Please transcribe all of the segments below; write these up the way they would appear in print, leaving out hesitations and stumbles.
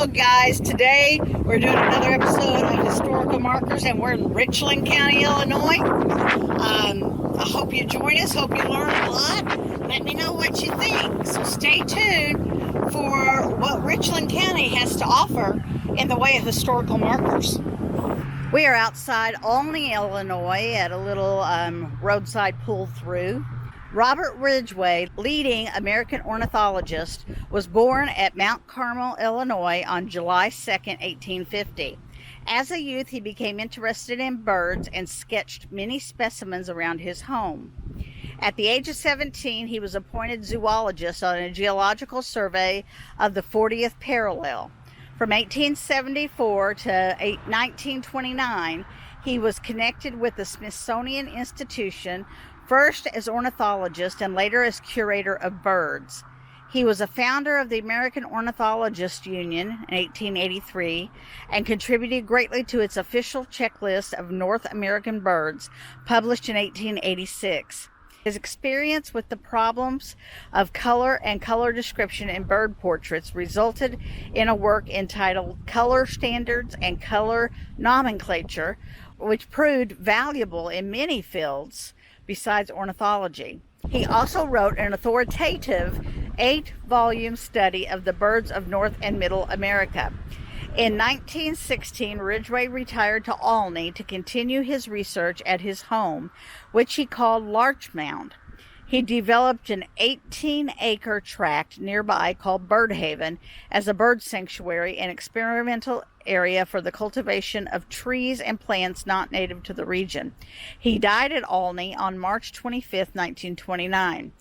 Hello guys, today we're doing another episode of Historical Markers and we're in Richland County, Illinois. I hope you join us, hope you learn a lot. Let me know what you think. So stay tuned for what Richland County has to offer in the way of historical markers. We are outside Olney, Illinois at a little roadside pull-through. Robert Ridgway, leading American ornithologist, was born at Mount Carmel, Illinois on July 2nd, 1850. As a youth, he became interested in birds and sketched many specimens around his home. At the age of 17, he was appointed zoologist on a geological survey of the 40th parallel. From 1874 to 1929, he was connected with the Smithsonian Institution, first as ornithologist and later as curator of birds. He was a founder of the American Ornithologists Union in 1883 and contributed greatly to its official checklist of North American birds, published in 1886. His experience with the problems of color and color description in bird portraits resulted in a work entitled Color Standards and Color Nomenclature, which proved valuable in many fields besides ornithology. He also wrote an authoritative 8-volume study of the birds of North and Middle America. In 1916, Ridgway retired to Olney to continue his research at his home, which he called Larchmont. He developed an 18-acre tract nearby called Bird Haven as a bird sanctuary and experimental area for the cultivation of trees and plants not native to the region. He died at Olney on March 25, 1929.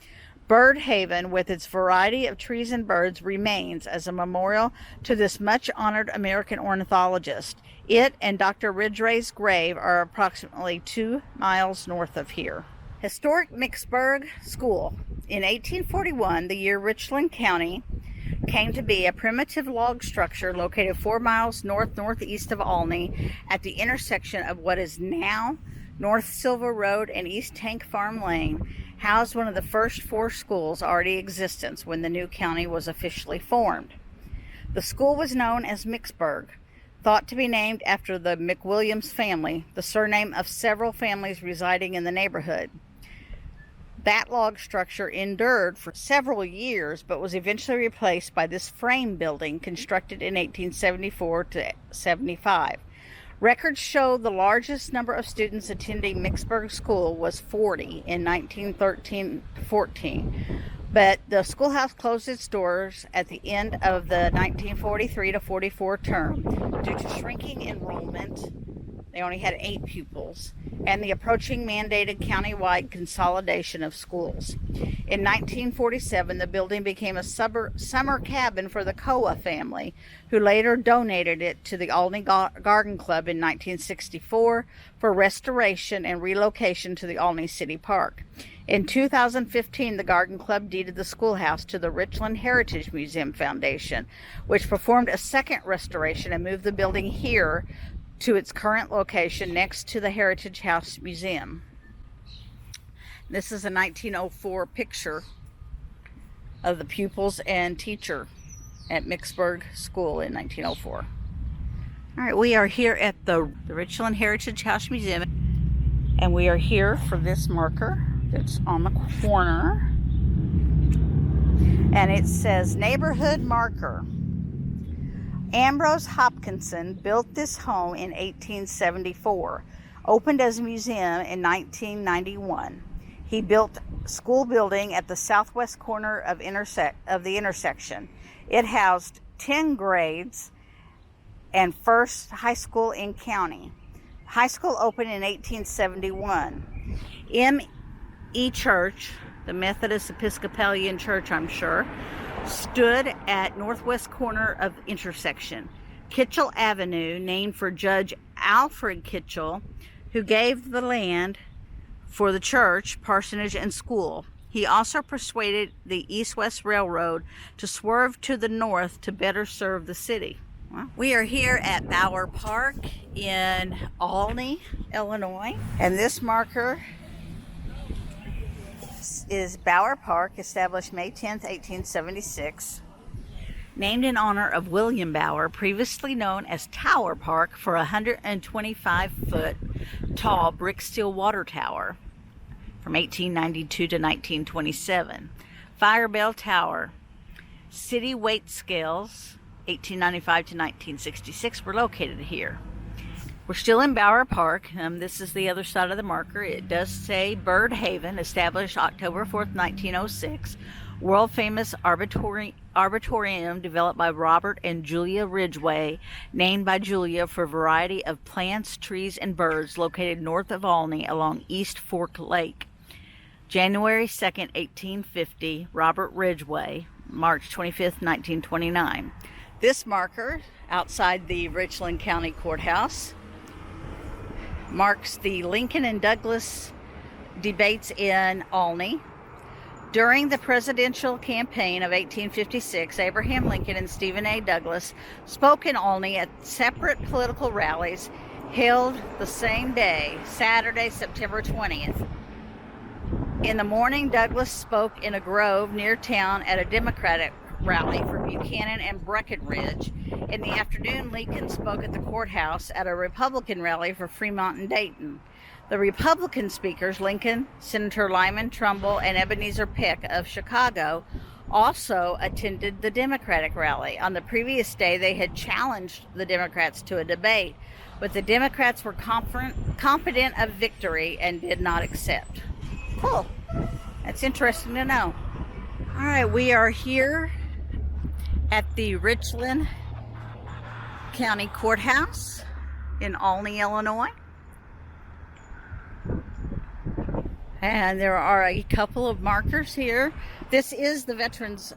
Bird Haven, with its variety of trees and birds, remains as a memorial to this much-honored American ornithologist. It and Dr. Ridgway's grave are approximately 2 miles north of here. Historic McsBurg School. In 1841, the year Richland County came to be, a primitive log structure located 4 miles northeast of Olney at the intersection of what is now North Silver Road and East Tank Farm Lane, housed one of the first 4 schools already in existence when the new county was officially formed. The school was known as McsBurg, thought to be named after the McWilliams family, the surname of several families residing in the neighborhood. That log structure endured for several years, but was eventually replaced by this frame building constructed in 1874 to 75. Records show the largest number of students attending McsBurg School was 40 in 1913-14, but the schoolhouse closed its doors at the end of the 1943-44 term due to shrinking enrollment. They only had 8 pupils, and the approaching mandated countywide consolidation of schools. In 1947, the building became a summer cabin for the Koa family, who later donated it to the Olney Garden Club in 1964 for restoration and relocation to the Olney City Park. In 2015, the Garden Club deeded the schoolhouse to the Richland Heritage Museum Foundation, which performed a second restoration and moved the building here to its current location next to the Heritage House Museum. This is a 1904 picture of the pupils and teacher at McsBurg School in 1904. All right, we are here at the Richland Heritage House Museum, and we are here for this marker that's on the corner, and it says Neighborhood Marker. Ambrose Hopkinson built this home in 1874, opened as a museum in 1991. He built a school building at the southwest corner of the intersection. It housed 10 grades and first high school in county. High school opened in 1871. M.E. Church, the Methodist Episcopalian Church, I'm sure, stood at northwest corner of intersection. Kitchell Avenue, named for Judge Alfred Kitchell, who gave the land for the church, parsonage, and school. He also persuaded the East-West Railroad to swerve to the north to better serve the city. Well, we are here at Bower Park in Olney, Illinois, and this marker is Bower Park, established May 10th, 1876. named in honor of William Bower, previously known as Tower Park, for a 125-foot tall brick steel water tower from 1892 to 1927. Fire Bell Tower, city weight scales, 1895 to 1966, were located here. We're still in Bower Park. This is the other side of the marker. It does say Bird Haven, established October 4th, 1906. World famous arboretum developed by Robert and Julia Ridgway, named by Julia for a variety of plants, trees, and birds, located north of Olney along East Fork Lake. January 2nd, 1850, Robert Ridgway. March 25th, 1929. This marker outside the Richland County Courthouse marks the Lincoln and Douglas debates in Olney. During the presidential campaign of 1856, Abraham Lincoln and Stephen A. Douglas spoke in Olney at separate political rallies held the same day, Saturday, September 20th. In the morning, Douglas spoke in a grove near town at a Democratic rally for Buchanan and Breckinridge. In the afternoon, Lincoln spoke at the courthouse at a Republican rally for Fremont and Dayton. The Republican speakers, Lincoln, Senator Lyman Trumbull, and Ebenezer Peck of Chicago, also attended the Democratic rally. On the previous day, they had challenged the Democrats to a debate, but the Democrats were confident of victory and did not accept. Cool. That's interesting to know. All right, we are here at the Richland County Courthouse in Olney, Illinois. And there are a couple of markers here. This is the veterans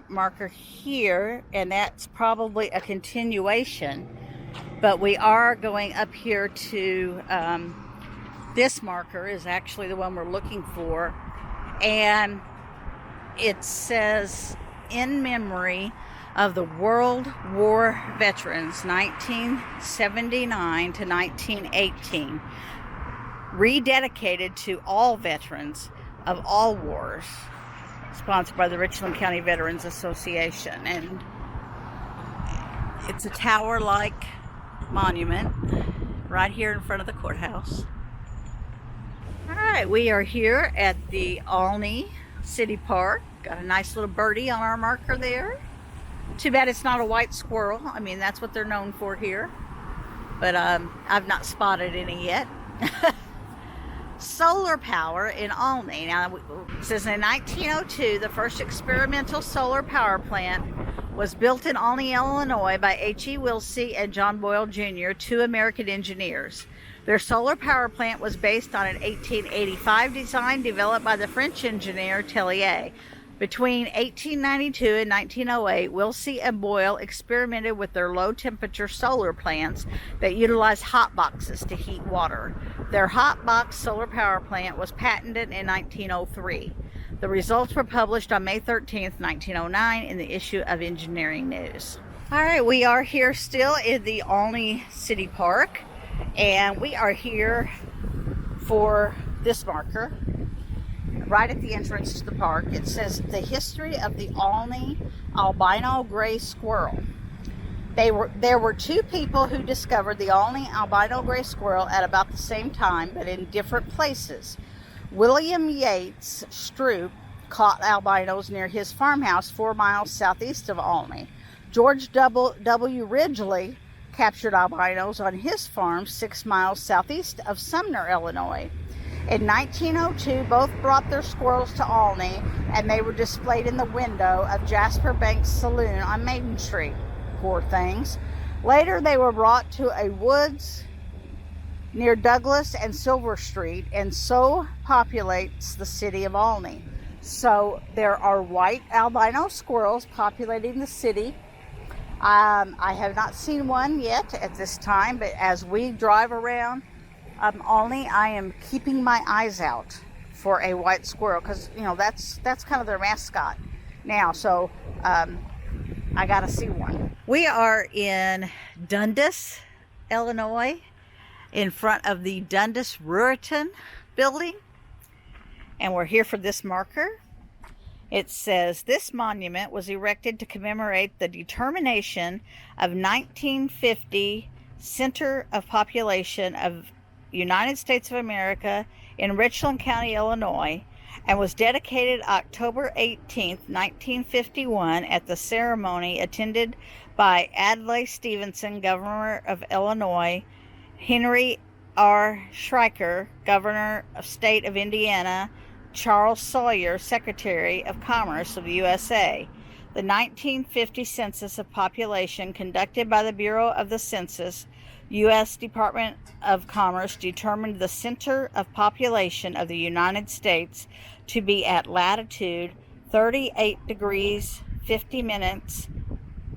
marker here, and that's probably a continuation. But we are going up here to, this marker is actually the one we're looking for. And it says, in memory of the World War veterans, 1979 to 1918. Rededicated to all veterans of all wars, sponsored by the Richland County Veterans Association. And it's a tower-like monument right here in front of the courthouse. All right, we are here at the Olney City Park. Got a nice little birdie on our marker there. Too bad it's not a white squirrel. I mean, that's what they're known for here. But I've not spotted any yet. Solar power in Olney. Now, it says in 1902, the first experimental solar power plant was built in Olney, Illinois by H.E. Willsey and John Boyle Jr., two American engineers. Their solar power plant was based on an 1885 design developed by the French engineer Tellier. Between 1892 and 1908, Willsey and Boyle experimented with their low-temperature solar plants that utilized hot boxes to heat water. Their hot box solar power plant was patented in 1903. The results were published on May 13, 1909 in the issue of Engineering News. All right, we are here still in the Olney City Park, and we are here for this marker. Right at the entrance to the park, it says the history of the Olney albino gray squirrel. There were two people who discovered the Olney albino gray squirrel at about the same time, but in different places. William Yates Stroop caught albinos near his farmhouse 4 miles southeast of Olney. George W. Ridgely captured albinos on his farm 6 miles southeast of Sumner, Illinois. In 1902, both brought their squirrels to Olney, and they were displayed in the window of Jasper Banks Saloon on Maiden Street. Poor things. Later, they were brought to a woods near Douglas and Silver Street, and so populates the city of Olney. So there are white albino squirrels populating the city. I have not seen one yet at this time, but as we drive around Olney, I am keeping my eyes out for a white squirrel, because that's kind of their mascot now. So I gotta see one. We are in Dundas, Illinois, in front of the Dundas Ruritan building, and we're here for this marker. It says, this monument was erected to commemorate the determination of 1950 Center of Population of United States of America in Richland County, Illinois, and was dedicated October 18, 1951 at the ceremony attended by Adlai Stevenson, Governor of Illinois, Henry R. Schriker, Governor of State of Indiana, Charles Sawyer, Secretary of Commerce of the USA. The 1950 Census of Population conducted by the Bureau of the Census, U.S. Department of Commerce, determined the center of population of the United States to be at latitude 38 degrees 50 minutes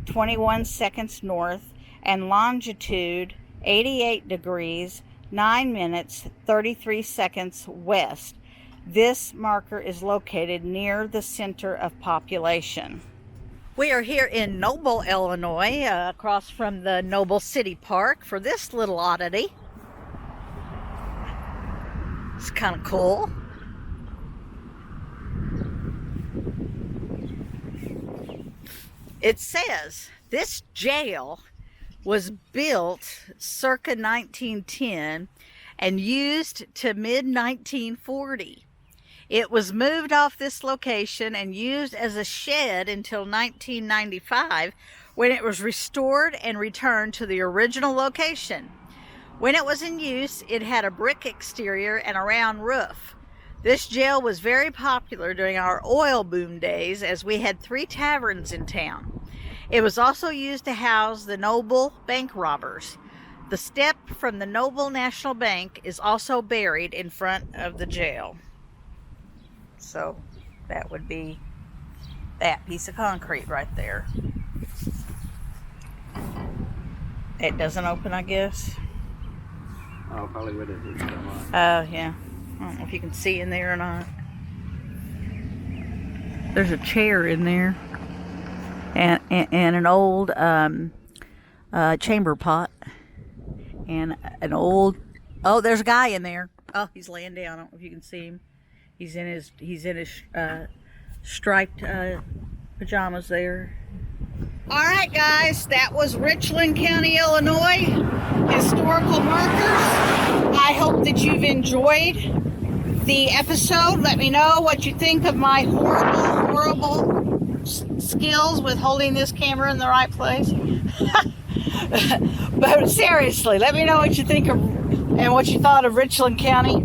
21 seconds north and longitude 88 degrees 9 minutes 33 seconds west. This marker is located near the center of population. We are here in Noble, Illinois, across from the Noble City Park for this little oddity. It's kind of cool. It says this jail was built circa 1910 and used to mid-1940. It was moved off this location and used as a shed until 1995, when it was restored and returned to the original location. When it was in use, it had a brick exterior and a round roof. This jail was very popular during our oil boom days, as we had 3 taverns in town. It was also used to house the Noble bank robbers. The step from the Noble National Bank is also buried in front of the jail. So that would be that piece of concrete right there. It doesn't open, I guess. Oh, probably would have. Oh, yeah. I don't know if you can see in there or not. There's a chair in there. And an old chamber pot. And an old... Oh, there's a guy in there. Oh, he's laying down. I don't know if you can see him. He's in his striped pajamas there. All right, guys, that was Richland County, Illinois, historical markers. I hope that you've enjoyed the episode. Let me know what you think of my horrible skills with holding this camera in the right place. But seriously, let me know what you think of and what you thought of Richland County,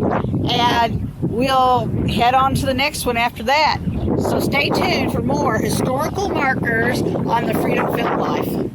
and we'll head on to the next one after that. So stay tuned for more historical markers on the Freedom Film Life.